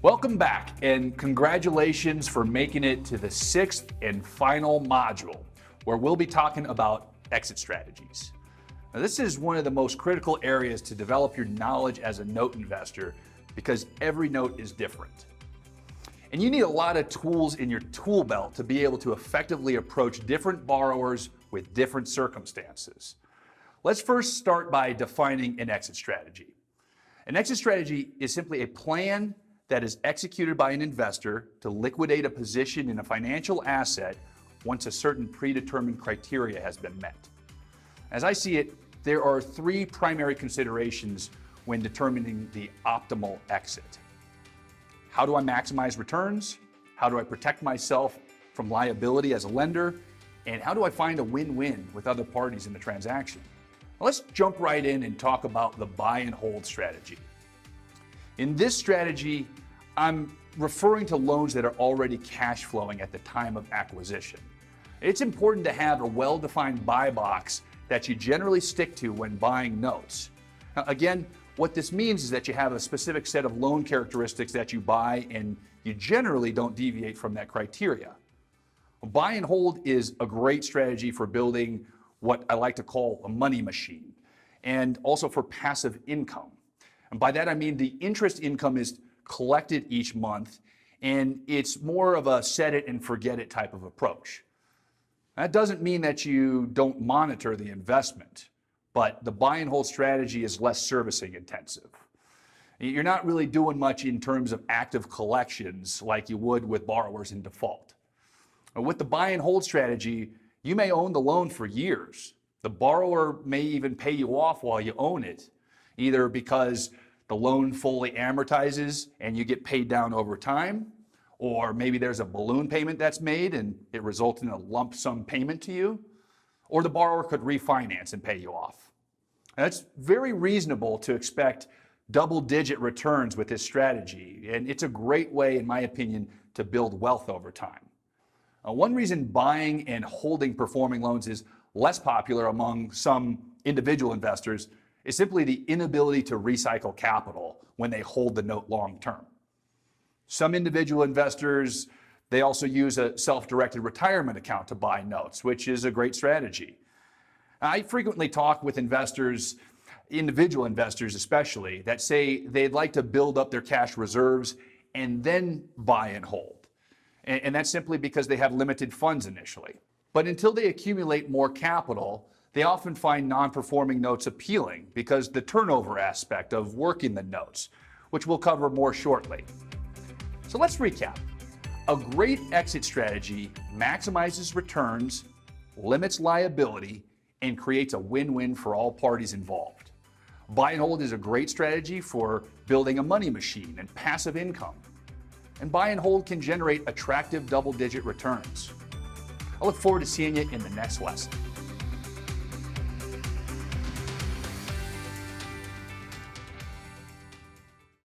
Welcome back, and congratulations for making it to the 6th and final module, where we'll be talking about exit strategies. Now, this is one of the most critical areas to develop your knowledge as a note investor because every note is different. And you need a lot of tools in your tool belt to be able to effectively approach different borrowers with different circumstances. Let's first start by defining an exit strategy. An exit strategy is simply a plan that is executed by an investor to liquidate a position in a financial asset once a certain predetermined criteria has been met. As I see it, there are 3 primary considerations when determining the optimal exit. How do I maximize returns? How do I protect myself from liability as a lender? And how do I find a win-win with other parties in the transaction? Now, let's jump right in and talk about the buy and hold strategy. In this strategy, I'm referring to loans that are already cash flowing at the time of acquisition. It's important to have a well-defined buy box that you generally stick to when buying notes. Now, again, what this means is that you have a specific set of loan characteristics that you buy, and you generally don't deviate from that criteria. Buy and hold is a great strategy for building what I like to call a money machine, and also for passive income. And by that I mean the interest income is collected each month, and it's more of a set it and forget it type of approach. That doesn't mean that you don't monitor the investment, but the buy and hold strategy is less servicing intensive. You're not really doing much in terms of active collections like you would with borrowers in default. With the buy and hold strategy, you may own the loan for years. The borrower may even pay you off while you own it, either because the loan fully amortizes and you get paid down over time, or maybe there's a balloon payment that's made and it results in a lump sum payment to you, or the borrower could refinance and pay you off. Now, it's very reasonable to expect double-digit returns with this strategy, and it's a great way, in my opinion, to build wealth over time. One reason buying and holding performing loans is less popular among some individual investors is simply the inability to recycle capital when they hold the note long term. Some individual investors, they also use a self-directed retirement account to buy notes, which is a great strategy. I frequently talk with investors, individual investors especially, that say they'd like to build up their cash reserves and then buy and hold. And that's simply because they have limited funds initially. But until they accumulate more capital, they often find non-performing notes appealing because the turnover aspect of working the notes, which we'll cover more shortly. So let's recap. A great exit strategy maximizes returns, limits liability, and creates a win-win for all parties involved. Buy and hold is a great strategy for building a money machine and passive income. And buy and hold can generate attractive double-digit returns. I look forward to seeing you in the next lesson.